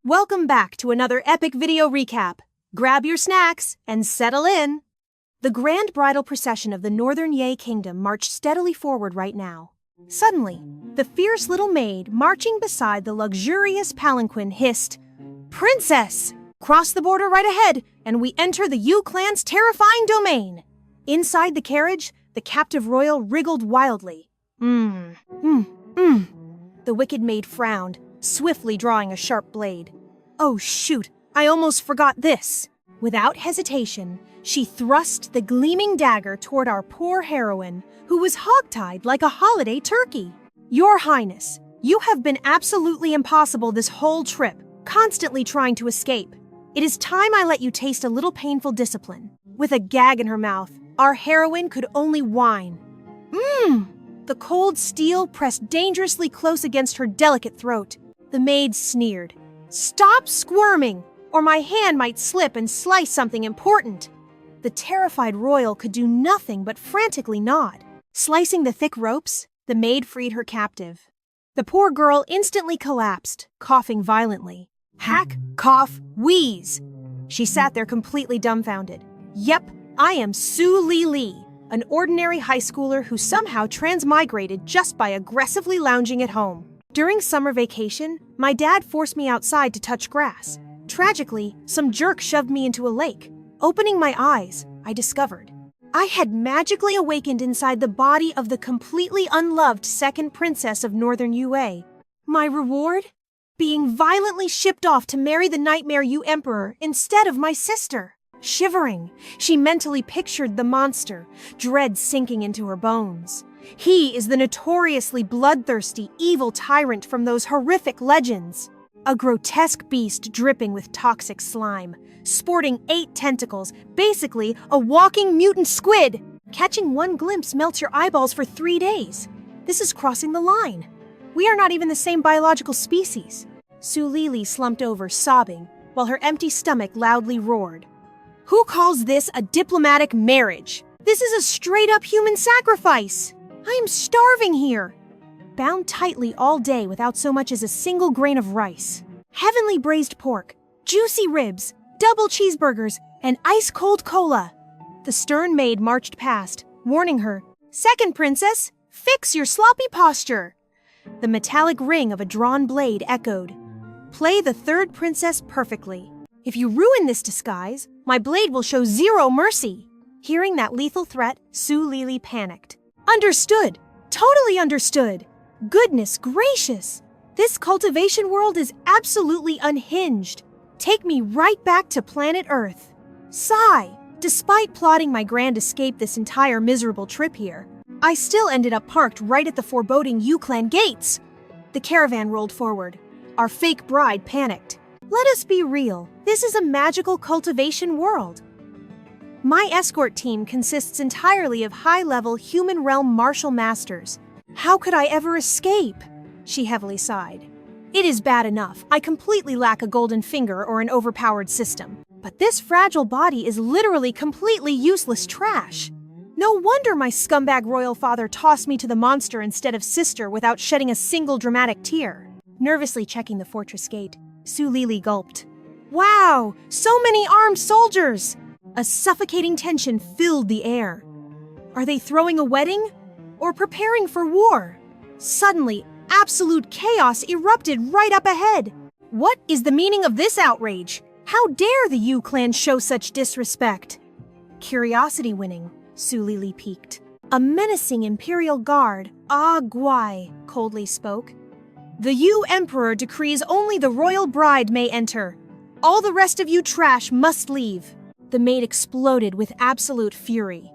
Welcome back to another epic video recap. Grab your snacks and settle in. The grand bridal procession of the Northern Yue Kingdom marched steadily forward right now. Suddenly, the fierce little maid marching beside the luxurious palanquin hissed, "Princess! Cross the border right ahead, and we enter the Yue clan's terrifying domain." Inside the carriage, the captive royal wriggled wildly. The wicked maid frowned, swiftly drawing a sharp blade. "Oh shoot, I almost forgot this." Without hesitation, she thrust the gleaming dagger toward our poor heroine, who was hogtied like a holiday turkey. "Your Highness, you have been absolutely impossible this whole trip, constantly trying to escape. It is time I let you taste a little painful discipline." With a gag in her mouth, our heroine could only whine. The cold steel pressed dangerously close against her delicate throat. The maid sneered. "Stop squirming, or my hand might slip and slice something important." The terrified royal could do nothing but frantically nod. Slicing the thick ropes, the maid freed her captive. The poor girl instantly collapsed, coughing violently. Hack, cough, wheeze. She sat there completely dumbfounded. Yep, I am Su Lili, an ordinary high schooler who somehow transmigrated just by aggressively lounging at home. During summer vacation, my dad forced me outside to touch grass. Tragically, some jerk shoved me into a lake. Opening my eyes, I discovered I had magically awakened inside the body of the completely unloved second princess of Northern Yue. My reward? Being violently shipped off to marry the Nightmare Yue Emperor instead of my sister. Shivering, she mentally pictured the monster, dread sinking into her bones. He is the notoriously bloodthirsty, evil tyrant from those horrific legends. A grotesque beast dripping with toxic slime, sporting 8 tentacles, basically a walking mutant squid. Catching one glimpse melts your eyeballs for 3 days. This is crossing the line. We are not even the same biological species. Su Lili slumped over, sobbing, while her empty stomach loudly roared. "Who calls this a diplomatic marriage? This is a straight-up human sacrifice. I am starving here." Bound tightly all day without so much as a single grain of rice. Heavenly braised pork, juicy ribs, double cheeseburgers, and ice-cold cola. The stern maid marched past, warning her, "Second princess, fix your sloppy posture." The metallic ring of a drawn blade echoed. "Play the third princess perfectly. If you ruin this disguise, my blade will show zero mercy." Hearing that lethal threat, Su Lili panicked. "Understood. Totally understood. Goodness gracious. This cultivation world is absolutely unhinged. Take me right back to planet Earth." Sigh. Despite plotting my grand escape this entire miserable trip here, I still ended up parked right at the foreboding Yue clan gates. The caravan rolled forward. Our fake bride panicked. Let us be real. This is a magical cultivation world. My escort team consists entirely of high-level human realm martial masters. How could I ever escape? She heavily sighed. It is bad enough. I completely lack a golden finger or an overpowered system. But this fragile body is literally completely useless trash. No wonder my scumbag royal father tossed me to the monster instead of sister without shedding a single dramatic tear. Nervously checking the fortress gate, Su Lili gulped. Wow, so many armed soldiers! A suffocating tension filled the air. Are they throwing a wedding? Or preparing for war? Suddenly, absolute chaos erupted right up ahead. What is the meaning of this outrage? How dare the Yue clan show such disrespect? Curiosity winning, Su Lili peeked. A menacing imperial guard, Gu Huaiyu, coldly spoke. The Yue Emperor decrees only the royal bride may enter. All the rest of you trash must leave. The maid exploded with absolute fury.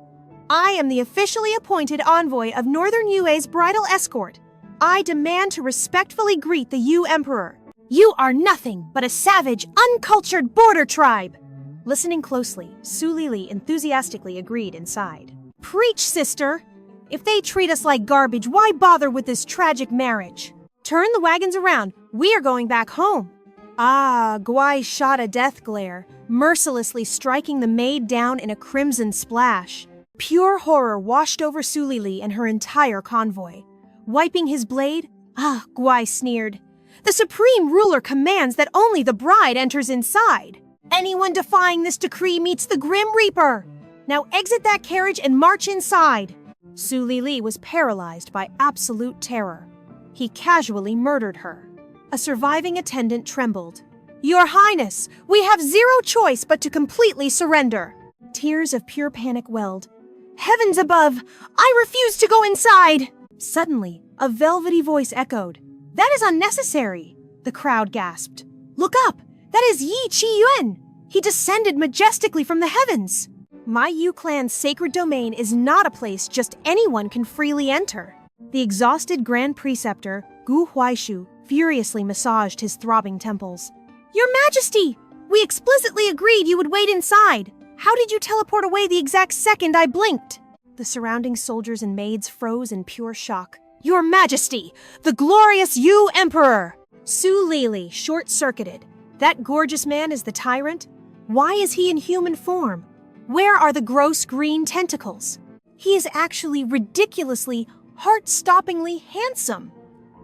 I am the officially appointed envoy of Northern Yue's bridal escort. I demand to respectfully greet the Yue Emperor. You are nothing but a savage, uncultured border tribe. Listening closely, Su Lili enthusiastically agreed inside. Preach, sister! If they treat us like garbage, why bother with this tragic marriage? Turn the wagons around. We are going back home. Gu Huaiyu shot a death glare, mercilessly striking the maid down in a crimson splash. Pure horror washed over Su Lili and her entire convoy. Wiping his blade, Gu Huaiyu sneered. The supreme ruler commands that only the bride enters inside. Anyone defying this decree meets the Grim Reaper. Now exit that carriage and march inside. Su Lili was paralyzed by absolute terror. He casually murdered her. A surviving attendant trembled. Your Highness, we have zero choice but to completely surrender. Tears of pure panic welled. Heavens above, I refuse to go inside. Suddenly, a velvety voice echoed. That is unnecessary, the crowd gasped. Look up, that is Yi Qiyuan. He descended majestically from the heavens. My Yu clan's sacred domain is not a place just anyone can freely enter. The exhausted Grand Preceptor, Gu Huaiyu, furiously massaged his throbbing temples. Your Majesty! We explicitly agreed you would wait inside. How did you teleport away the exact second I blinked? The surrounding soldiers and maids froze in pure shock. Your Majesty! The glorious Yu Emperor! Su Lili short-circuited. That gorgeous man is the tyrant? Why is he in human form? Where are the gross green tentacles? He is actually ridiculously, heart-stoppingly handsome.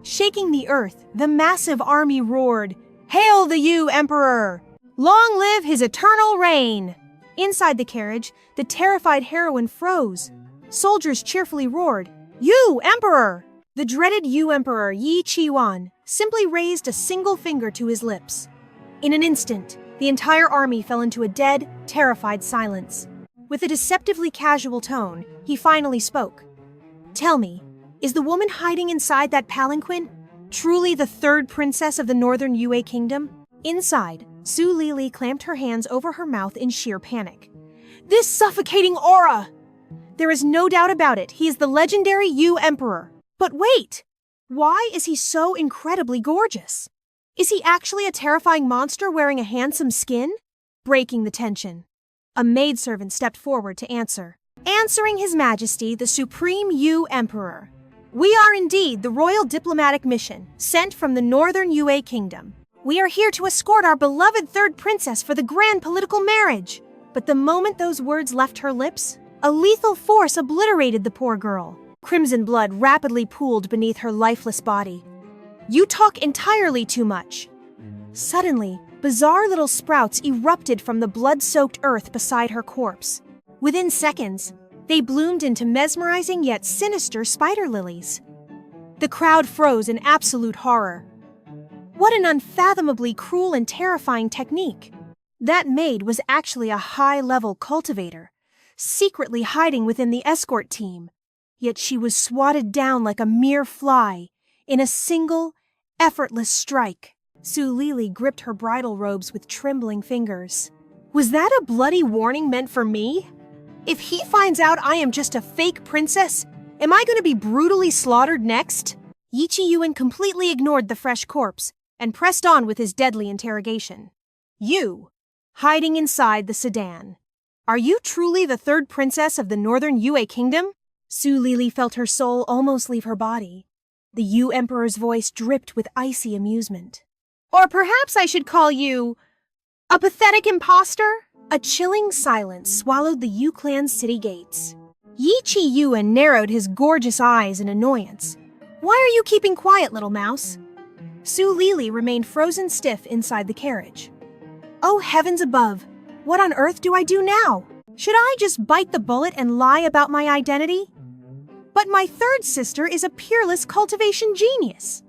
Shaking the earth, the massive army roared, Hail the Yu Emperor! Long live his eternal reign! Inside the carriage, the terrified heroine froze. Soldiers cheerfully roared, Yu Emperor! The dreaded Yu Emperor Yi Qiyuan simply raised a single finger to his lips. In an instant, the entire army fell into a dead, terrified silence. With a deceptively casual tone, he finally spoke. Tell me, is the woman hiding inside that palanquin truly the third princess of the Northern Yue Kingdom? Inside, Su Lili clamped her hands over her mouth in sheer panic. This suffocating aura! There is no doubt about it, he is the legendary Yu Emperor. But wait! Why is he so incredibly gorgeous? Is he actually a terrifying monster wearing a handsome skin? Breaking the tension. A maidservant stepped forward to answer. Answering His Majesty, the Supreme Yu Emperor. We are indeed the royal diplomatic mission, sent from the Northern Yue Kingdom. We are here to escort our beloved third princess for the grand political marriage. But the moment those words left her lips, a lethal force obliterated the poor girl. Crimson blood rapidly pooled beneath her lifeless body. You talk entirely too much. Suddenly, bizarre little sprouts erupted from the blood-soaked earth beside her corpse. Within seconds, they bloomed into mesmerizing yet sinister spider lilies. The crowd froze in absolute horror. What an unfathomably cruel and terrifying technique. That maid was actually a high-level cultivator, secretly hiding within the escort team. Yet she was swatted down like a mere fly, in a single, effortless strike. Su Lili gripped her bridal robes with trembling fingers. Was that a bloody warning meant for me? If he finds out I am just a fake princess, am I going to be brutally slaughtered next? Yi Qiyuan completely ignored the fresh corpse and pressed on with his deadly interrogation. You, hiding inside the sedan. Are you truly the third princess of the Northern Yue Kingdom? Su Lili felt her soul almost leave her body. The Yu Emperor's voice dripped with icy amusement. Or perhaps I should call you a pathetic imposter? A chilling silence swallowed the Yu clan's city gates. Yi Qiyuan narrowed his gorgeous eyes in annoyance. Why are you keeping quiet, little mouse? Su Lili remained frozen stiff inside the carriage. Oh, heavens above! What on earth do I do now? Should I just bite the bullet and lie about my identity? But my third sister is a peerless cultivation genius.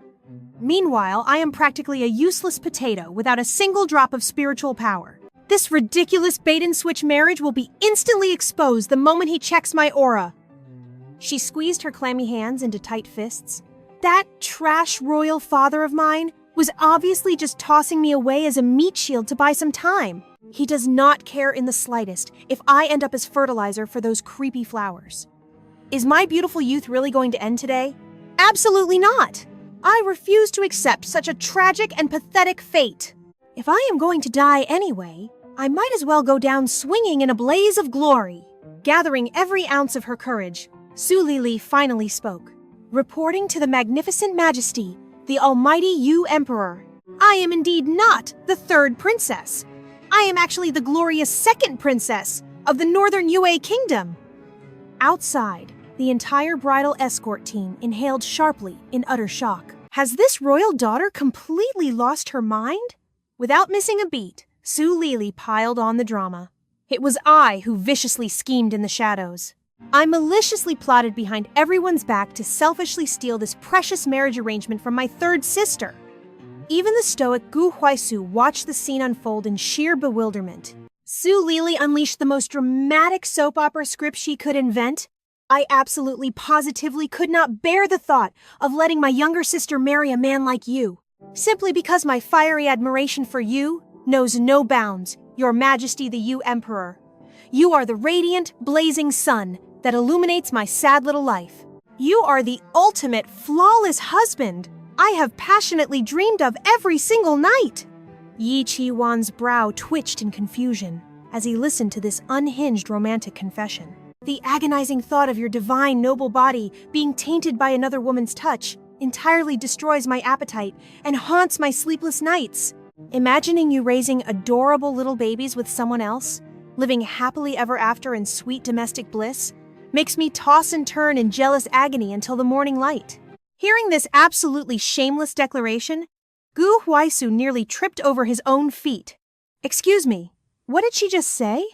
Meanwhile, I am practically a useless potato without a single drop of spiritual power. This ridiculous bait-and-switch marriage will be instantly exposed the moment he checks my aura. She squeezed her clammy hands into tight fists. That trash royal father of mine was obviously just tossing me away as a meat shield to buy some time. He does not care in the slightest if I end up as fertilizer for those creepy flowers. Is my beautiful youth really going to end today? Absolutely not! I refuse to accept such a tragic and pathetic fate. If I am going to die anyway, I might as well go down swinging in a blaze of glory. Gathering every ounce of her courage, Su Lili finally spoke. Reporting to the magnificent majesty, the almighty Yu Emperor, I am indeed not the third princess. I am actually the glorious second princess of the Northern Yue Kingdom. Outside, the entire bridal escort team inhaled sharply in utter shock. Has this royal daughter completely lost her mind? Without missing a beat, Su Lili piled on the drama. It was I who viciously schemed in the shadows. I maliciously plotted behind everyone's back to selfishly steal this precious marriage arrangement from my third sister. Even the stoic Gu Huaiyu watched the scene unfold in sheer bewilderment. Su Lili unleashed the most dramatic soap opera script she could invent. I absolutely positively could not bear the thought of letting my younger sister marry a man like you. Simply because my fiery admiration for you knows no bounds, Your Majesty the Yue Emperor. You are the radiant, blazing sun that illuminates my sad little life. You are the ultimate, flawless husband I have passionately dreamed of every single night. Yi Qi-wan's brow twitched in confusion as he listened to this unhinged romantic confession. The agonizing thought of your divine, noble body being tainted by another woman's touch entirely destroys my appetite and haunts my sleepless nights. Imagining you raising adorable little babies with someone else, living happily ever after in sweet domestic bliss, makes me toss and turn in jealous agony until the morning light. Hearing this absolutely shameless declaration, Gu Huaiyu nearly tripped over his own feet. Excuse me, what did she just say?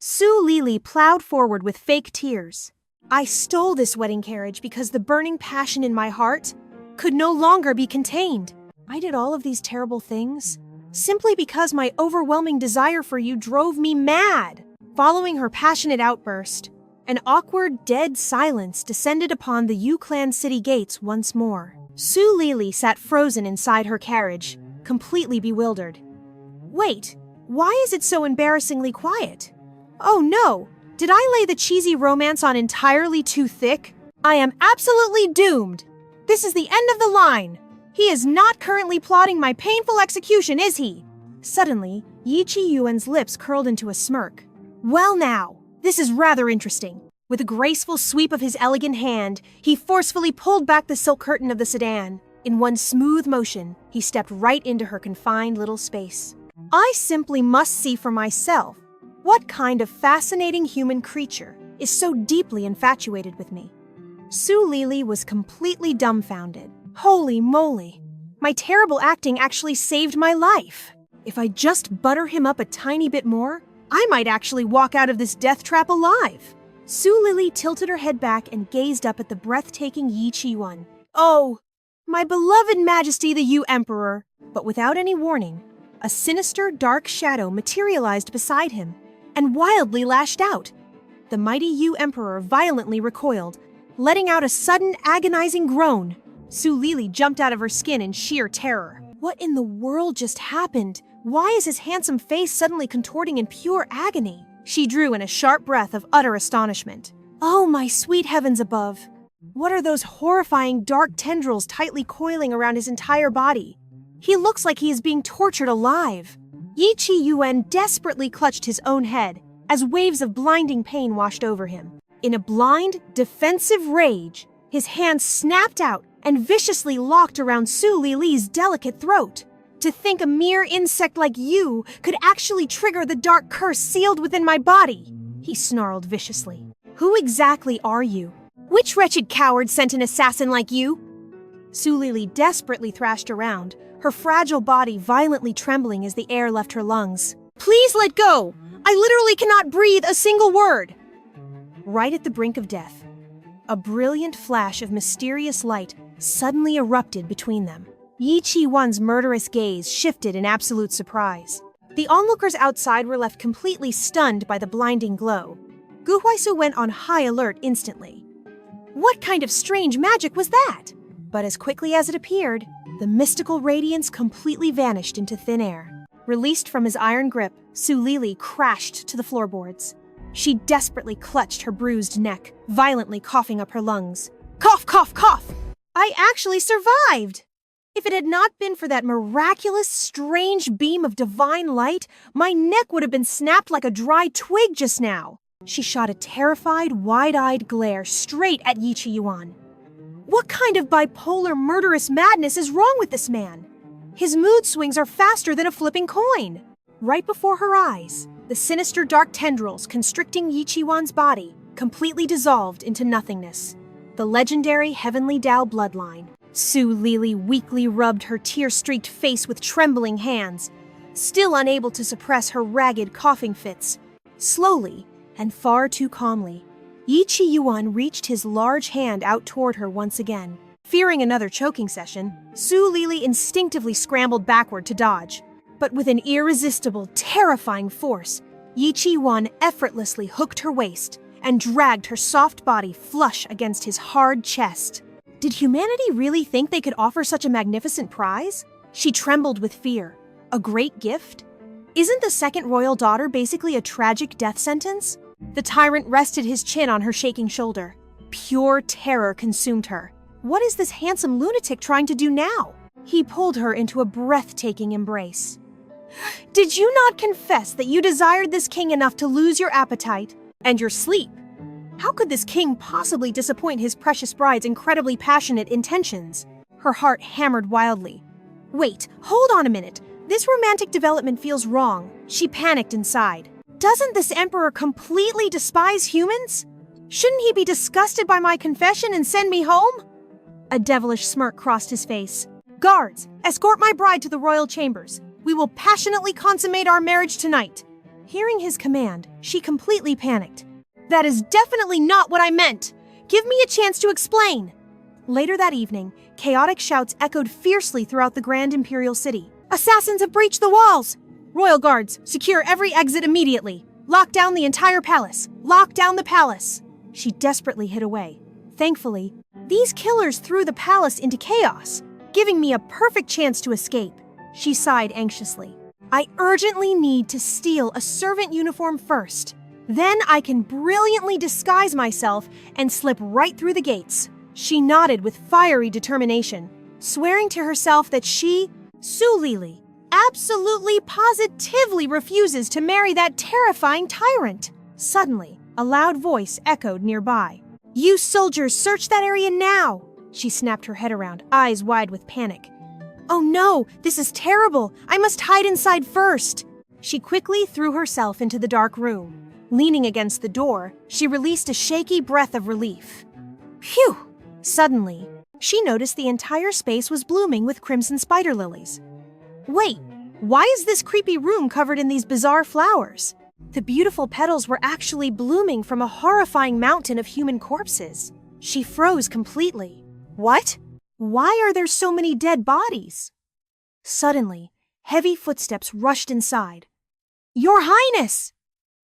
Su Lili plowed forward with fake tears. I stole this wedding carriage because the burning passion in my heart could no longer be contained. I did all of these terrible things simply because my overwhelming desire for you drove me mad. Following her passionate outburst, an awkward, dead silence descended upon the Yu clan city gates once more. Su Lili sat frozen inside her carriage, completely bewildered. Wait, why is it so embarrassingly quiet? Oh no, did I lay the cheesy romance on entirely too thick? I am absolutely doomed. This is the end of the line. He is not currently plotting my painful execution, is he? Suddenly, Yi Qi-yuan's lips curled into a smirk. Well now, this is rather interesting. With a graceful sweep of his elegant hand, he forcefully pulled back the silk curtain of the sedan. In one smooth motion, he stepped right into her confined little space. I simply must see for myself what kind of fascinating human creature is so deeply infatuated with me. Su Lili was completely dumbfounded. Holy moly! My terrible acting actually saved my life. If I just butter him up a tiny bit more, I might actually walk out of this death trap alive. Su Lili tilted her head back and gazed up at the breathtaking Yi Qi-yuan. Oh, my beloved Majesty the Yue Emperor! But without any warning, a sinister, dark shadow materialized beside him and wildly lashed out. The mighty Yue Emperor violently recoiled, letting out a sudden, agonizing groan. Su Lili jumped out of her skin in sheer terror. What in the world just happened? Why is his handsome face suddenly contorting in pure agony? She drew in a sharp breath of utter astonishment. Oh, my sweet heavens above! What are those horrifying dark tendrils tightly coiling around his entire body? He looks like he is being tortured alive. Yi Qi-yuan desperately clutched his own head as waves of blinding pain washed over him. In a blind, defensive rage, his hands snapped out and viciously locked around Su Lili's delicate throat. To think a mere insect like you could actually trigger the dark curse sealed within my body, he snarled viciously. Who exactly are you? Which wretched coward sent an assassin like you? Su Lili desperately thrashed around, her fragile body violently trembling as the air left her lungs. Please let go! I literally cannot breathe a single word! Right at the brink of death, a brilliant flash of mysterious light suddenly erupted between them. Yi Qi-wan's murderous gaze shifted in absolute surprise. The onlookers outside were left completely stunned by the blinding glow. Gu Huaiyu went on high alert instantly. What kind of strange magic was that? But as quickly as it appeared, the mystical radiance completely vanished into thin air. Released from his iron grip, Su Lili crashed to the floorboards. She desperately clutched her bruised neck, violently coughing up her lungs. Cough, cough, cough! I actually survived! If it had not been for that miraculous, strange beam of divine light, my neck would have been snapped like a dry twig just now. She shot a terrified, wide-eyed glare straight at Yi Qi-yuan. What kind of bipolar, murderous madness is wrong with this man? His mood swings are faster than a flipping coin. Right before her eyes, the sinister dark tendrils constricting Yi Qi-yuan's body completely dissolved into nothingness. The legendary Heavenly Dao bloodline, Su Lili weakly rubbed her tear-streaked face with trembling hands, still unable to suppress her ragged coughing fits. Slowly, and far too calmly, Yi Qiyuan reached his large hand out toward her once again. Fearing another choking session, Su Lili instinctively scrambled backward to dodge. But with an irresistible, terrifying force, Yi Qiyuan effortlessly hooked her waist and dragged her soft body flush against his hard chest. Did humanity really think they could offer such a magnificent prize? She trembled with fear. A great gift? Isn't the second royal daughter basically a tragic death sentence? The tyrant rested his chin on her shaking shoulder. Pure terror consumed her. What is this handsome lunatic trying to do now? He pulled her into a breathtaking embrace. Did you not confess that you desired this king enough to lose your appetite and your sleep? How could this king possibly disappoint his precious bride's incredibly passionate intentions? Her heart hammered wildly. Wait, hold on a minute. This romantic development feels wrong. She panicked inside. Doesn't this emperor completely despise humans? Shouldn't he be disgusted by my confession and send me home? A devilish smirk crossed his face. Guards, escort my bride to the royal chambers. We will passionately consummate our marriage tonight. Hearing his command, she completely panicked. That is definitely not what I meant. Give me a chance to explain. Later that evening, chaotic shouts echoed fiercely throughout the grand imperial city. Assassins have breached the walls! Royal guards, secure every exit immediately. Lock down the entire palace. Lock down the palace. She desperately hid away. Thankfully, these killers threw the palace into chaos, giving me a perfect chance to escape. She sighed anxiously. I urgently need to steal a servant uniform first. Then I can brilliantly disguise myself and slip right through the gates. She nodded with fiery determination, swearing to herself that she, Su Lili, absolutely positively refuses to marry that terrifying tyrant. Suddenly, a loud voice echoed nearby. You soldiers, search that area now! She snapped her head around, eyes wide with panic. Oh no, this is terrible! I must hide inside first! She quickly threw herself into the dark room. Leaning against the door, she released a shaky breath of relief. Phew! Suddenly, she noticed the entire space was blooming with crimson spider lilies. Wait, why is this creepy room covered in these bizarre flowers? The beautiful petals were actually blooming from a horrifying mountain of human corpses. She froze completely. What? Why are there so many dead bodies? Suddenly, heavy footsteps rushed inside. Your Highness!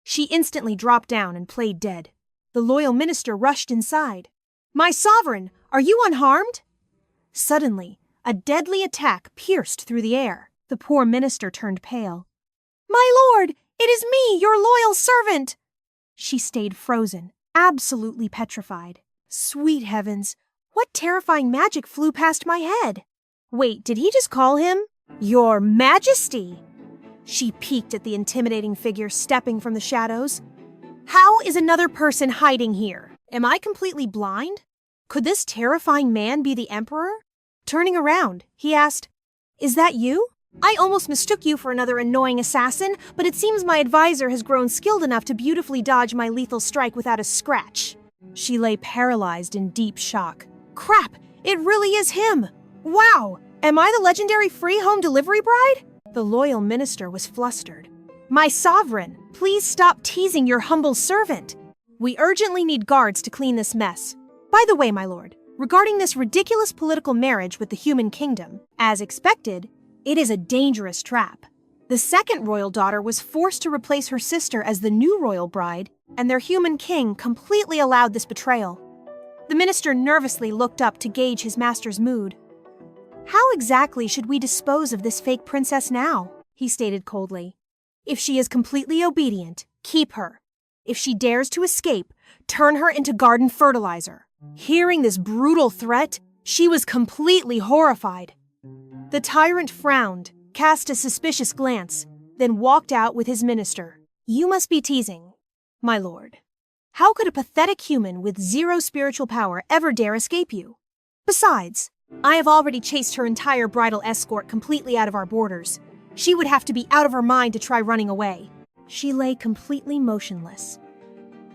She instantly dropped down and played dead. The loyal minister rushed inside. My sovereign, are you unharmed? Suddenly, a deadly attack pierced through the air. The poor minister turned pale. My lord, it is me, your loyal servant! She stayed frozen, absolutely petrified. Sweet heavens, what terrifying magic flew past my head? Wait, did he just call him Your Majesty? She peeked at the intimidating figure stepping from the shadows. How is another person hiding here? Am I completely blind? Could this terrifying man be the emperor? Turning around, he asked, Is that you? I almost mistook you for another annoying assassin, but it seems my advisor has grown skilled enough to beautifully dodge my lethal strike without a scratch. She lay paralyzed in deep shock. Crap, it really is him! Wow, am I the legendary free home delivery bride? The loyal minister was flustered. My sovereign, please stop teasing your humble servant. We urgently need guards to clean this mess. By the way, my lord, regarding this ridiculous political marriage with the human kingdom, as expected, it is a dangerous trap. The second royal daughter was forced to replace her sister as the new royal bride, and their human king completely allowed this betrayal. The minister nervously looked up to gauge his master's mood. How exactly should we dispose of this fake princess now? He stated coldly. If she is completely obedient, keep her. If she dares to escape, turn her into garden fertilizer. Hearing this brutal threat, she was completely horrified. The tyrant frowned, cast a suspicious glance, then walked out with his minister. You must be teasing, my lord. How could a pathetic human with zero spiritual power ever dare escape you? Besides, I have already chased her entire bridal escort completely out of our borders. She would have to be out of her mind to try running away. She lay completely motionless.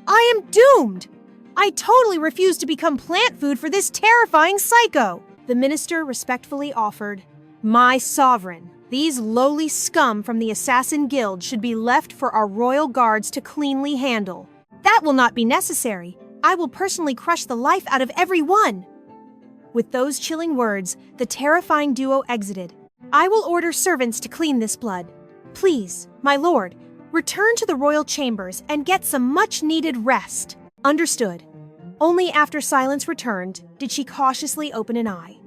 I am doomed! I totally refuse to become plant food for this terrifying psycho! The minister respectfully offered, "My sovereign, these lowly scum from the Assassin Guild should be left for our royal guards to cleanly handle. That will not be necessary. I will personally crush the life out of every one." With those chilling words, the terrifying duo exited. "I will order servants to clean this blood. Please, my lord, return to the royal chambers and get some much-needed rest." Understood. Only after silence returned did she cautiously open an eye.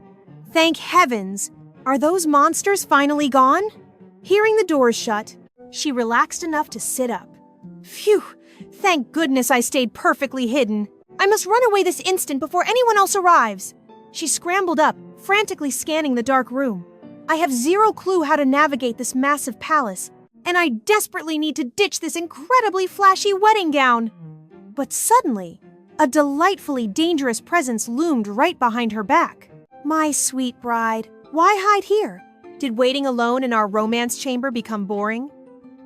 Thank heavens! Are those monsters finally gone? Hearing the doors shut, she relaxed enough to sit up. Phew! Thank goodness I stayed perfectly hidden. I must run away this instant before anyone else arrives. She scrambled up, frantically scanning the dark room. I have zero clue how to navigate this massive palace, and I desperately need to ditch this incredibly flashy wedding gown. But suddenly, a delightfully dangerous presence loomed right behind her back. My sweet bride, why hide here? Did waiting alone in our romance chamber become boring?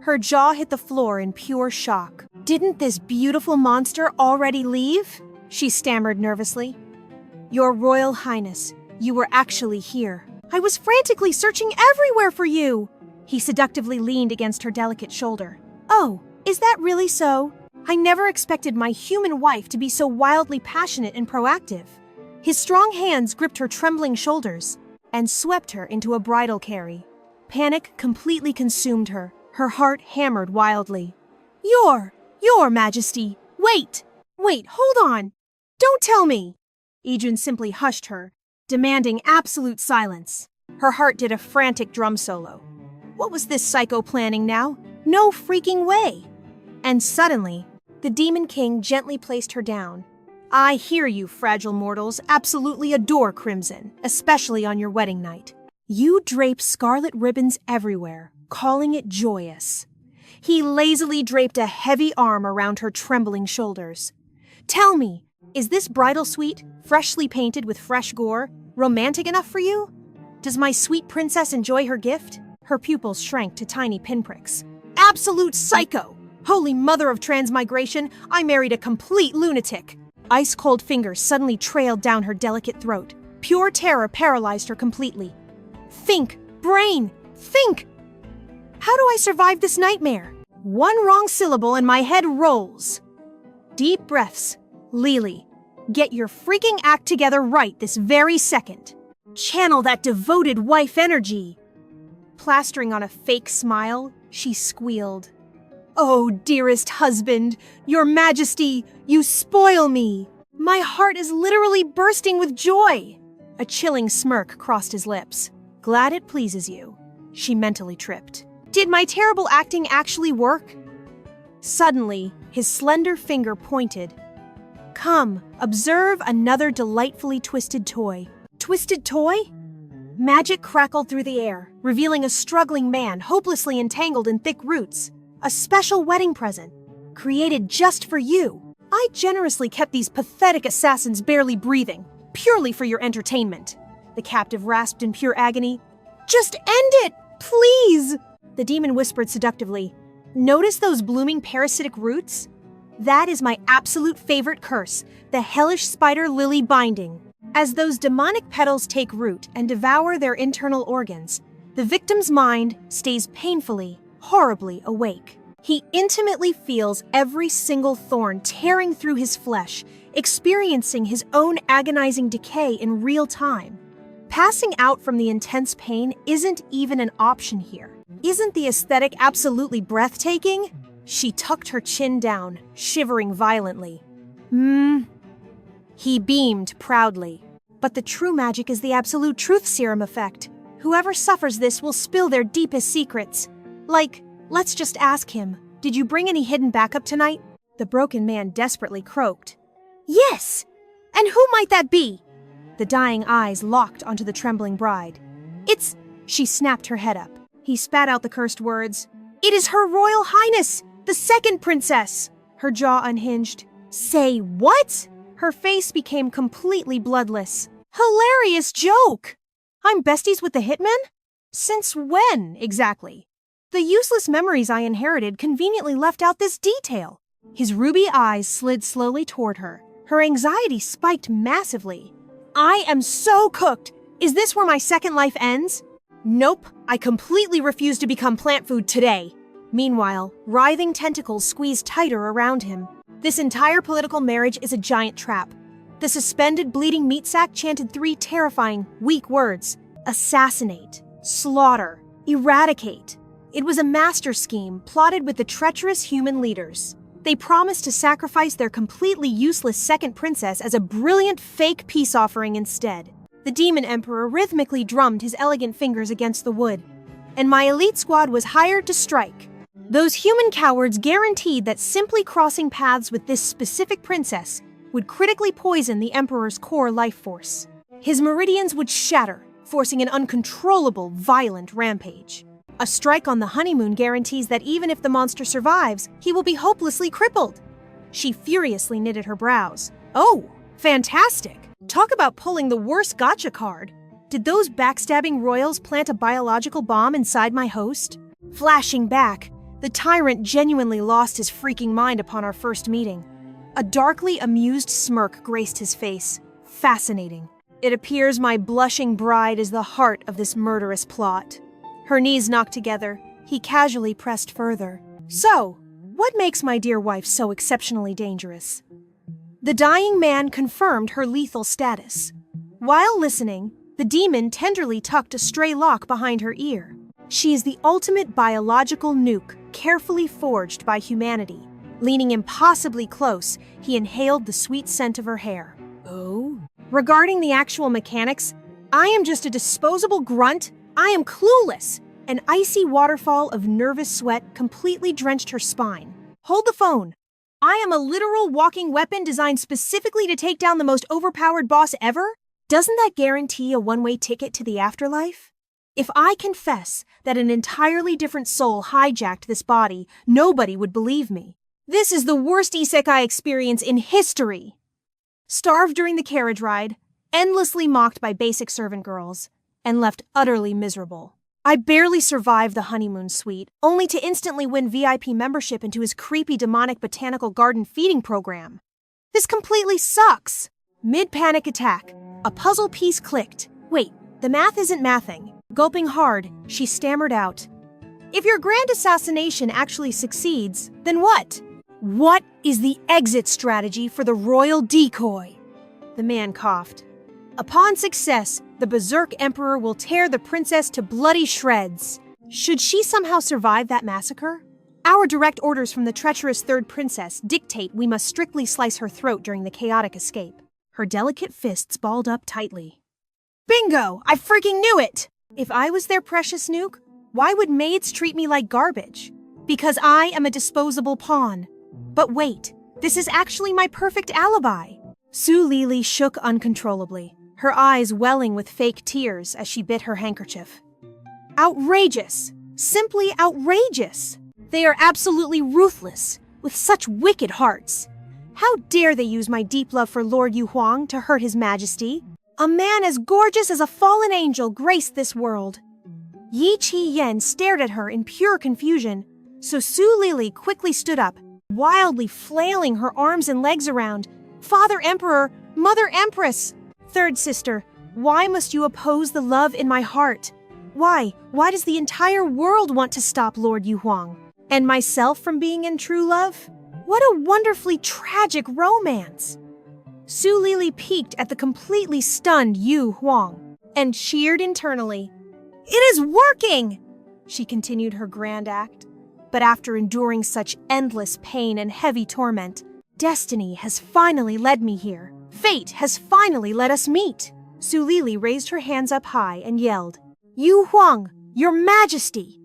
Her jaw hit the floor in pure shock. Didn't this beautiful monster already leave? She stammered nervously. Your Royal Highness, you were actually here. I was frantically searching everywhere for you. He seductively leaned against her delicate shoulder. Oh, is that really so? I never expected my human wife to be so wildly passionate and proactive. His strong hands gripped her trembling shoulders and swept her into a bridal carry. Panic completely consumed her. Her heart hammered wildly. Your Majesty, wait, hold on. Don't tell me. Idrun simply hushed her, demanding absolute silence. Her heart did a frantic drum solo. What was this psycho planning now? No freaking way. And suddenly, the Demon King gently placed her down. I hear you, fragile mortals absolutely adore crimson, especially on your wedding night. You drape scarlet ribbons everywhere, calling it joyous. He lazily draped a heavy arm around her trembling shoulders. Tell me, is this bridal suite, freshly painted with fresh gore, romantic enough for you? Does my sweet princess enjoy her gift? Her pupils shrank to tiny pinpricks. Absolute psycho! Holy mother of transmigration, I married a complete lunatic. Ice-cold fingers suddenly trailed down her delicate throat. Pure terror paralyzed her completely. Think, brain, think! How do I survive this nightmare? One wrong syllable and my head rolls. Deep breaths. Lili, get your freaking act together right this very second. Channel that devoted wife energy. Plastering on a fake smile, she squealed. Oh, dearest husband, your majesty, you spoil me. My heart is literally bursting with joy. A chilling smirk crossed his lips. Glad it pleases you. She mentally tripped. Did my terrible acting actually work? Suddenly, his slender finger pointed. Come, observe another delightfully twisted toy. Twisted toy? Magic crackled through the air, revealing a struggling man hopelessly entangled in thick roots. A special wedding present, created just for you. I generously kept these pathetic assassins barely breathing, purely for your entertainment. The captive rasped in pure agony. Just end it, please! The demon whispered seductively. Notice those blooming parasitic roots? That is my absolute favorite curse, the hellish spider lily binding. As those demonic petals take root and devour their internal organs, the victim's mind stays painfully, horribly awake. He intimately feels every single thorn tearing through his flesh, experiencing his own agonizing decay in real time. Passing out from the intense pain isn't even an option here. Isn't the aesthetic absolutely breathtaking? She tucked her chin down, shivering violently. He beamed proudly. But the true magic is the absolute truth serum effect. Whoever suffers this will spill their deepest secrets. Like, let's just ask him, did you bring any hidden backup tonight? The broken man desperately croaked. Yes! And who might that be? The dying eyes locked onto the trembling bride. It's... She snapped her head up. He spat out the cursed words. It is Her Royal Highness, the second princess! Her jaw unhinged. Say what? Her face became completely bloodless. Hilarious joke! I'm besties with the hitman? Since when, exactly? The useless memories I inherited conveniently left out this detail. His ruby eyes slid slowly toward her. Her anxiety spiked massively. I am so cooked! Is this where my second life ends? Nope, I completely refuse to become plant food today. Meanwhile, writhing tentacles squeeze tighter around him. This entire political marriage is a giant trap. The suspended bleeding meat sack chanted 3 terrifying, weak words: assassinate, slaughter, eradicate. It was a master scheme plotted with the treacherous human leaders. They promised to sacrifice their completely useless second princess as a brilliant fake peace offering instead. The demon emperor rhythmically drummed his elegant fingers against the wood, and my elite squad was hired to strike. Those human cowards guaranteed that simply crossing paths with this specific princess would critically poison the emperor's core life force. His meridians would shatter, forcing an uncontrollable, violent rampage. A strike on the honeymoon guarantees that even if the monster survives, he will be hopelessly crippled. She furiously knitted her brows. Oh, fantastic! Talk about pulling the worst gotcha card. Did those backstabbing royals plant a biological bomb inside my host? Flashing back, the tyrant genuinely lost his freaking mind upon our first meeting. A darkly amused smirk graced his face. Fascinating. It appears my blushing bride is the heart of this murderous plot. Her knees knocked together. He casually pressed further. So, what makes my dear wife so exceptionally dangerous? The dying man confirmed her lethal status. While listening, the demon tenderly tucked a stray lock behind her ear. She is the ultimate biological nuke, carefully forged by humanity. Leaning impossibly close, he inhaled the sweet scent of her hair. Oh? Regarding the actual mechanics, I am just a disposable grunt. I am clueless. An icy waterfall of nervous sweat completely drenched her spine. Hold the phone. I am a literal walking weapon designed specifically to take down the most overpowered boss ever? Doesn't that guarantee a one-way ticket to the afterlife? If I confess that an entirely different soul hijacked this body, nobody would believe me. This is the worst isekai experience in history. Starved during the carriage ride, endlessly mocked by basic servant girls, and left utterly miserable. I barely survived the honeymoon suite, only to instantly win VIP membership into his creepy demonic botanical garden feeding program. This completely sucks! Mid-panic attack, a puzzle piece clicked. Wait, the math isn't mathing. Gulping hard, she stammered out. If your grand assassination actually succeeds, then what? What is the exit strategy for the royal decoy? The man coughed. Upon success, the Berserk Emperor will tear the princess to bloody shreds. Should she somehow survive that massacre? Our direct orders from the treacherous third princess dictate we must strictly slice her throat during the chaotic escape. Her delicate fists balled up tightly. Bingo! I freaking knew it! If I was their precious nuke, why would maids treat me like garbage? Because I am a disposable pawn. But wait, this is actually my perfect alibi. Su Lili shook uncontrollably, her eyes welling with fake tears as she bit her handkerchief. Outrageous! Simply outrageous! They are absolutely ruthless, with such wicked hearts. How dare they use my deep love for Lord Yu Huang to hurt his majesty? A man as gorgeous as a fallen angel graced this world. Yi Qi Yen stared at her in pure confusion, so Su Lili quickly stood up, wildly flailing her arms and legs around. Father Emperor, Mother Empress! Third sister, why must you oppose the love in my heart? Why does the entire world want to stop Lord Yu Huang? And myself from being in true love? What a wonderfully tragic romance! Su Lili peeked at the completely stunned Yu Huang and cheered internally. It is working! She continued her grand act. But after enduring such endless pain and heavy torment, destiny has finally led me here. Fate has finally let us meet. Su Lili raised her hands up high and yelled, Yu Huang, your majesty!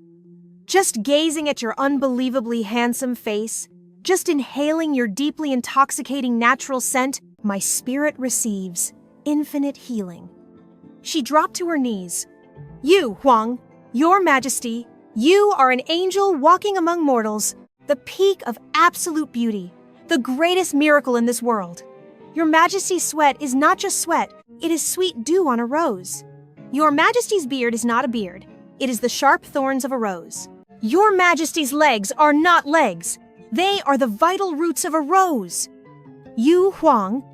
Just gazing at your unbelievably handsome face, just inhaling your deeply intoxicating natural scent, my spirit receives infinite healing. She dropped to her knees. Yu Huang, your majesty, you are an angel walking among mortals, the peak of absolute beauty, the greatest miracle in this world. Your majesty's sweat is not just sweat, it is sweet dew on a rose. Your majesty's beard is not a beard, it is the sharp thorns of a rose. Your majesty's legs are not legs, they are the vital roots of a rose. Yu Huang,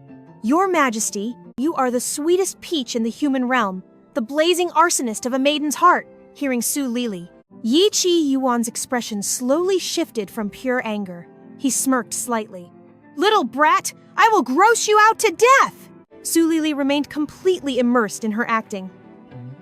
your majesty, you are the sweetest peach in the human realm, the blazing arsonist of a maiden's heart. Hearing Su Lili, Yi Chi Yuan's expression slowly shifted from pure anger. He smirked slightly. Little brat, I will gross you out to death! Su Lili remained completely immersed in her acting.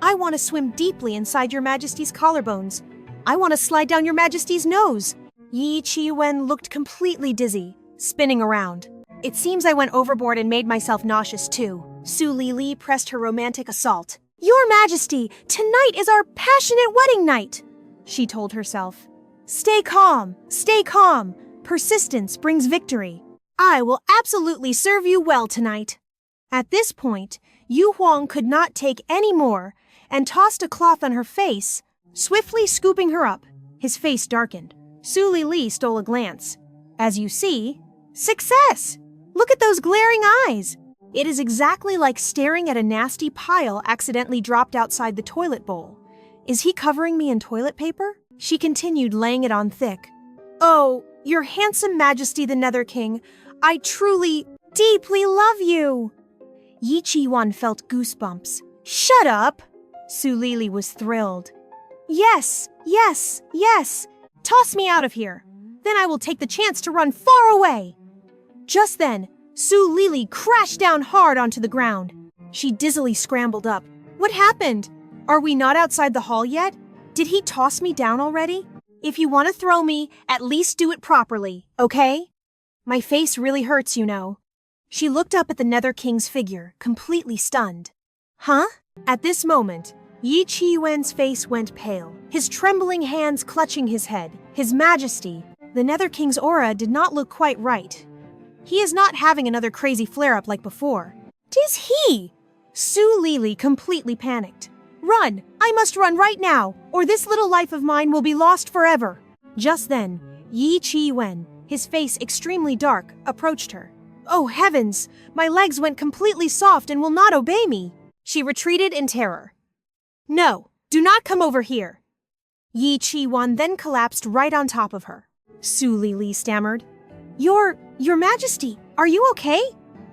I want to swim deeply inside your Majesty's collarbones. I want to slide down your Majesty's nose. Yi Chi Yuan looked completely dizzy, spinning around. It seems I went overboard and made myself nauseous too. Su Lili pressed her romantic assault. Your Majesty, tonight is our passionate wedding night, she told herself. Stay calm, stay calm. Persistence brings victory. I will absolutely serve you well tonight. At this point, Yu Huang could not take any more and tossed a cloth on her face, swiftly scooping her up. His face darkened. Su Lili stole a glance. As you see, success! Look at those glaring eyes. It is exactly like staring at a nasty pile accidentally dropped outside the toilet bowl. Is he covering me in toilet paper? She continued, laying it on thick. Oh, your handsome Majesty the Nether King, I truly, deeply love you. Yi Chi Yuan felt goosebumps. Shut up! Su Lili was thrilled. Yes, yes, yes. Toss me out of here. Then I will take the chance to run far away. Just then, Su Lili crashed down hard onto the ground. She dizzily scrambled up. What happened? Are we not outside the hall yet? Did he toss me down already? If you want to throw me, at least do it properly, okay? My face really hurts, you know. She looked up at the Nether King's figure, completely stunned. Huh? At this moment, Yi Chi Yuan's face went pale, his trembling hands clutching his head. His Majesty, the Nether King's aura did not look quite right. He is not having another crazy flare-up like before. 'Tis he! Su Lili completely panicked. Run! I must run right now, or this little life of mine will be lost forever. Just then, Yi Chi Yuan, his face extremely dark, approached her. Oh heavens! My legs went completely soft and will not obey me. She retreated in terror. No, do not come over here. Yi Chi Yuan then collapsed right on top of her. Su Lili stammered. Your Majesty, are you okay?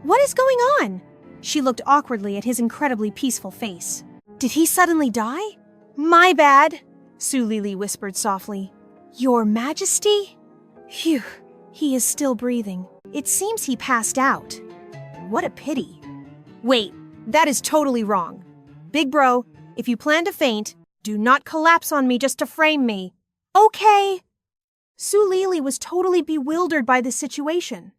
What is going on? She looked awkwardly at his incredibly peaceful face. Did he suddenly die? My bad, Su Lili whispered softly. Your Majesty? Phew, he is still breathing. It seems he passed out. What a pity. Wait, that is totally wrong. Big bro, if you plan to faint, do not collapse on me just to frame me. Okay. Su Lili was totally bewildered by this situation.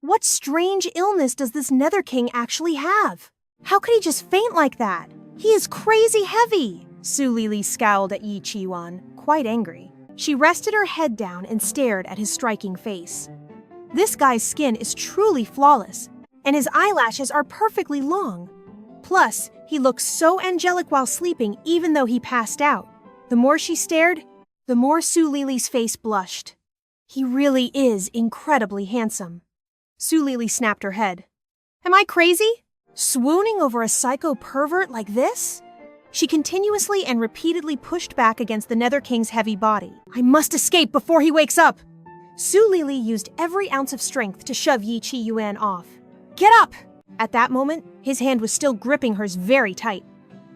What strange illness does this Nether King actually have? How could he just faint like that? He is crazy heavy. Su Lili scowled at Yi Chi Yuan, quite angry. She rested her head down and stared at his striking face. This guy's skin is truly flawless, and his eyelashes are perfectly long. Plus, he looks so angelic while sleeping even though he passed out. The more she stared, the more Su Lili's face blushed. He really is incredibly handsome. Su Lili snapped her head. Am I crazy? Swooning over a psycho pervert like this? She continuously and repeatedly pushed back against the Nether King's heavy body. I must escape before he wakes up! Su Lili used every ounce of strength to shove Yi Chi Yuan off. Get up! At that moment, his hand was still gripping hers very tight.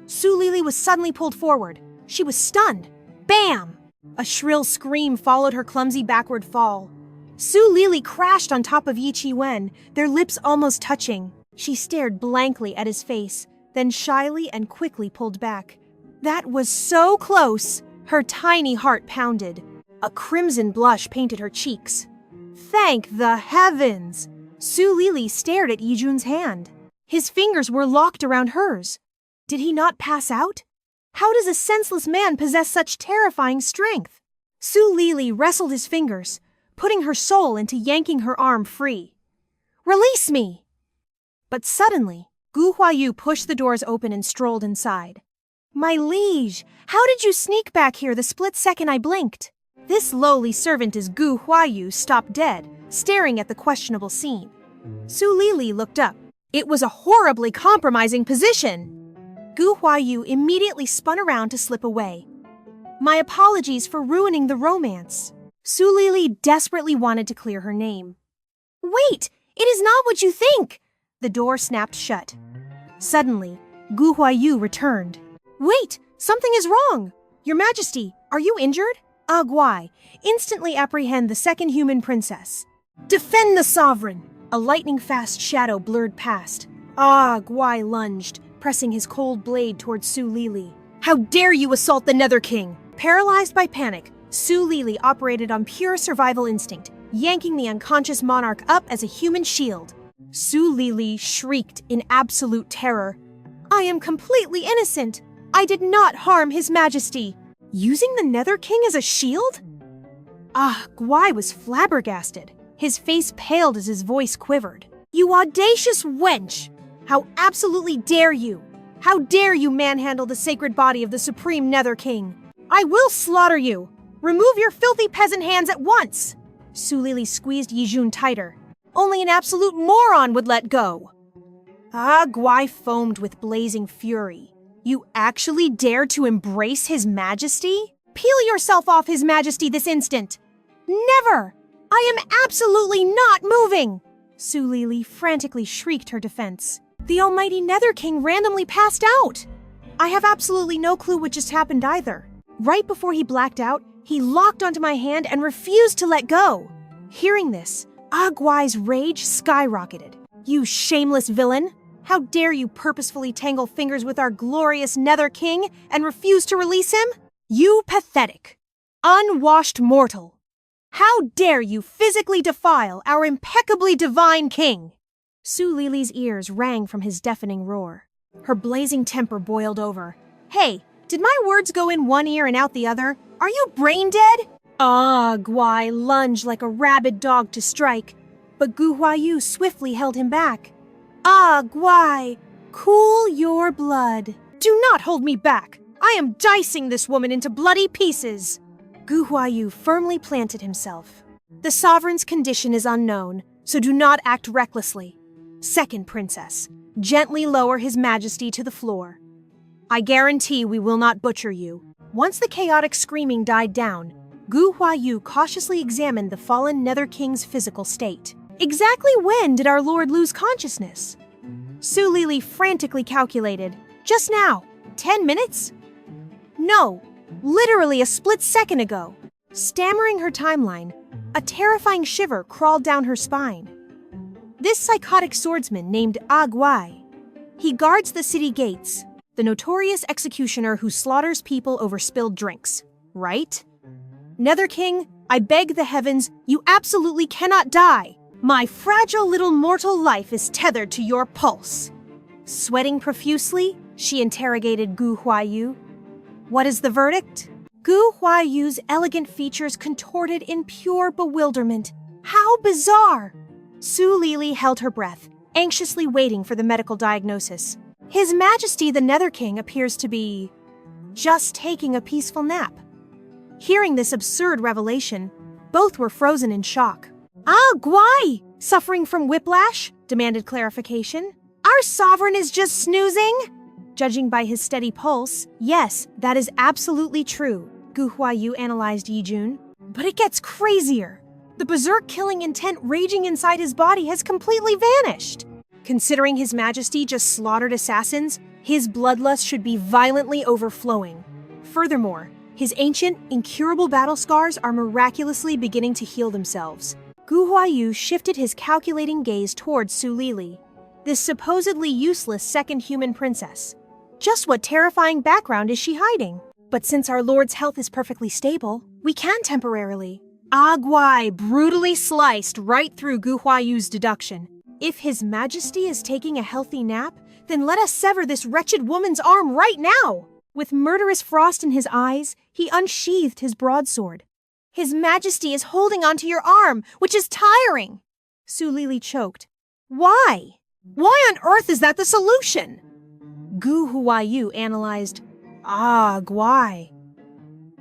Su Lili was suddenly pulled forward. She was stunned. Bam! A shrill scream followed her clumsy backward fall. Su Lili crashed on top of Yi Chi Yuan, their lips almost touching. She stared blankly at his face, then shyly and quickly pulled back. That was so close! Her tiny heart pounded. A crimson blush painted her cheeks. Thank the heavens! Su Lili stared at Yi Jun's hand. His fingers were locked around hers. Did he not pass out? How does a senseless man possess such terrifying strength? Su Lili wrestled his fingers, putting her soul into yanking her arm free. Release me! But suddenly, Gu Huaiyu pushed the doors open and strolled inside. My liege, how did you sneak back here the split second I blinked? This lowly servant as Gu Huaiyu stopped dead, staring at the questionable scene. Su Lili looked up. It was a horribly compromising position. Gu Huaiyu immediately spun around to slip away. My apologies for ruining the romance. Su Lili desperately wanted to clear her name. Wait, it is not what you think! The door snapped shut. Suddenly, Gu Huaiyu returned. Wait! Something is wrong! Your Majesty, are you injured? Ah Guai, instantly apprehend the second human princess. Defend the sovereign! A lightning-fast shadow blurred past. Ah Guai lunged, pressing his cold blade towards Su Lili. How dare you assault the Nether King! Paralyzed by panic, Su Lili operated on pure survival instinct, yanking the unconscious monarch up as a human shield. Su Lili shrieked in absolute terror. I am completely innocent! I did not harm His Majesty! Using the Nether King as a shield? Ah, Guai was flabbergasted. His face paled as his voice quivered. You audacious wench! How absolutely dare you! How dare you manhandle the sacred body of the Supreme Nether King! I will slaughter you! Remove your filthy peasant hands at once! Su Lili squeezed Yijun tighter. Only an absolute moron would let go! Ah, Guai foamed with blazing fury. You actually dare to embrace His Majesty? Peel yourself off His Majesty this instant! Never! I am absolutely not moving! Su Lili frantically shrieked her defense. The almighty Nether King randomly passed out! I have absolutely no clue what just happened either. Right before he blacked out, he locked onto my hand and refused to let go. Hearing this, Ah Guai's rage skyrocketed. You shameless villain! How dare you purposefully tangle fingers with our glorious Nether King and refuse to release him? You pathetic, unwashed mortal! How dare you physically defile our impeccably divine king? Su Lili's ears rang from his deafening roar. Her blazing temper boiled over. Hey, did my words go in one ear and out the other? Are you brain dead? Ah, Guai lunged like a rabid dog to strike, but Gu Huaiyu swiftly held him back. Ah, Guai, cool your blood. Do not hold me back. I am dicing this woman into bloody pieces. Gu Huaiyu firmly planted himself. The sovereign's condition is unknown, so do not act recklessly. Second princess, gently lower His Majesty to the floor. I guarantee we will not butcher you. Once the chaotic screaming died down, Gu Huaiyu cautiously examined the fallen Nether King's physical state. Exactly when did our lord lose consciousness? Su Lili frantically calculated. Just now. 10 minutes? No, literally a split second ago. Stammering her timeline, a terrifying shiver crawled down her spine. This psychotic swordsman named Ah Guai. He guards the city gates, the notorious executioner who slaughters people over spilled drinks, right? Nether King, I beg the heavens, you absolutely cannot die. My fragile little mortal life is tethered to your pulse. Sweating profusely, she interrogated Gu Huaiyu. What is the verdict? Gu Huaiyu's elegant features contorted in pure bewilderment. How bizarre! Su Lili held her breath, anxiously waiting for the medical diagnosis. His Majesty the Nether King appears to be just taking a peaceful nap. Hearing this absurd revelation, both were frozen in shock. Ah, Guai! Suffering from whiplash? Demanded clarification. Our sovereign is just snoozing? Judging by his steady pulse, yes, that is absolutely true, Gu Huaiyu analyzed Yijun. But it gets crazier. The berserk killing intent raging inside his body has completely vanished. Considering His Majesty just slaughtered assassins, his bloodlust should be violently overflowing. Furthermore, his ancient, incurable battle scars are miraculously beginning to heal themselves. Gu Huaiyu shifted his calculating gaze towards Su Lili, this supposedly useless second human princess. Just what terrifying background is she hiding? But since our lord's health is perfectly stable, we can temporarily. Ah Guai brutally sliced right through Gu Huaiyu's deduction. If His Majesty is taking a healthy nap, then let us sever this wretched woman's arm right now! With murderous frost in his eyes, he unsheathed his broadsword. His Majesty is holding onto your arm, which is tiring! Su Lili choked. Why? Why on earth is that the solution? Gu Huaiyu analyzed. Ah, Guai.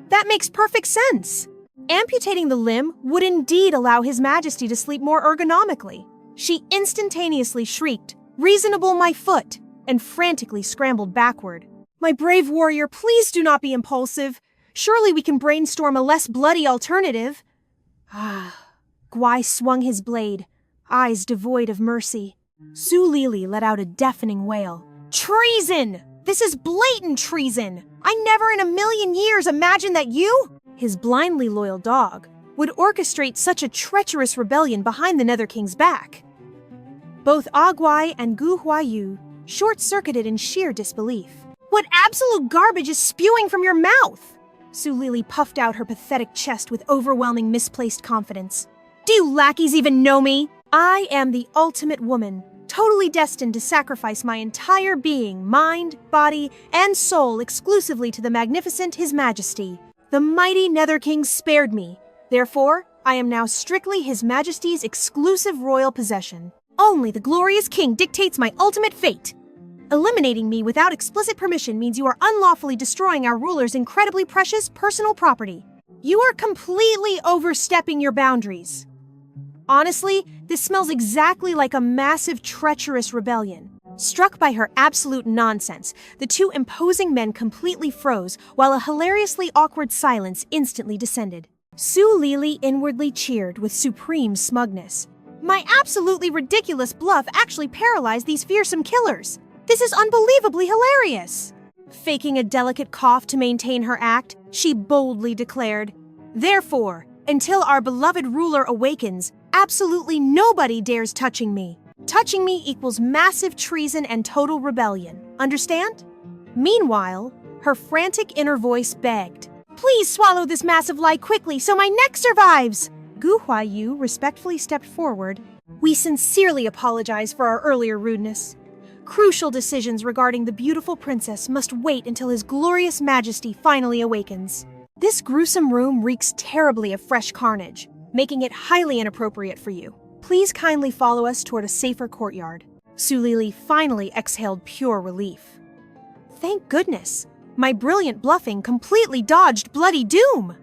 That makes perfect sense. Amputating the limb would indeed allow His Majesty to sleep more ergonomically. She instantaneously shrieked, "Reasonable my foot!" and frantically scrambled backward. My brave warrior, please do not be impulsive. Surely we can brainstorm a less bloody alternative. Ah. Guai swung his blade, eyes devoid of mercy. Su Lili let out a deafening wail. Treason! This is blatant treason! I never in a million years imagined that you, his blindly loyal dog, would orchestrate such a treacherous rebellion behind the Nether King's back. Both Agwai and Gu Huaiyu short-circuited in sheer disbelief. What absolute garbage is spewing from your mouth? Su Lili puffed out her pathetic chest with overwhelming misplaced confidence. Do you lackeys even know me? I am the ultimate woman, totally destined to sacrifice my entire being, mind, body, and soul exclusively to the magnificent His Majesty. The mighty Nether King spared me. Therefore, I am now strictly His Majesty's exclusive royal possession. Only the glorious king dictates my ultimate fate. Eliminating me without explicit permission means you are unlawfully destroying our ruler's incredibly precious personal property. You are completely overstepping your boundaries. Honestly, this smells exactly like a massive, treacherous rebellion. Struck by her absolute nonsense, the two imposing men completely froze, while a hilariously awkward silence instantly descended. Su Lili inwardly cheered with supreme smugness. My absolutely ridiculous bluff actually paralyzed these fearsome killers. This is unbelievably hilarious! Faking a delicate cough to maintain her act, she boldly declared, Therefore, until our beloved ruler awakens, absolutely nobody dares touching me. Touching me equals massive treason and total rebellion. Understand? Meanwhile, her frantic inner voice begged, Please swallow this massive lie quickly so my neck survives! Gu Huaiyu respectfully stepped forward. We sincerely apologize for our earlier rudeness. Crucial decisions regarding the beautiful princess must wait until His glorious majesty finally awakens. This gruesome room reeks terribly of fresh carnage, making it highly inappropriate for you. Please kindly follow us toward a safer courtyard. Su Lili finally exhaled pure relief. Thank goodness, my brilliant bluffing completely dodged bloody doom!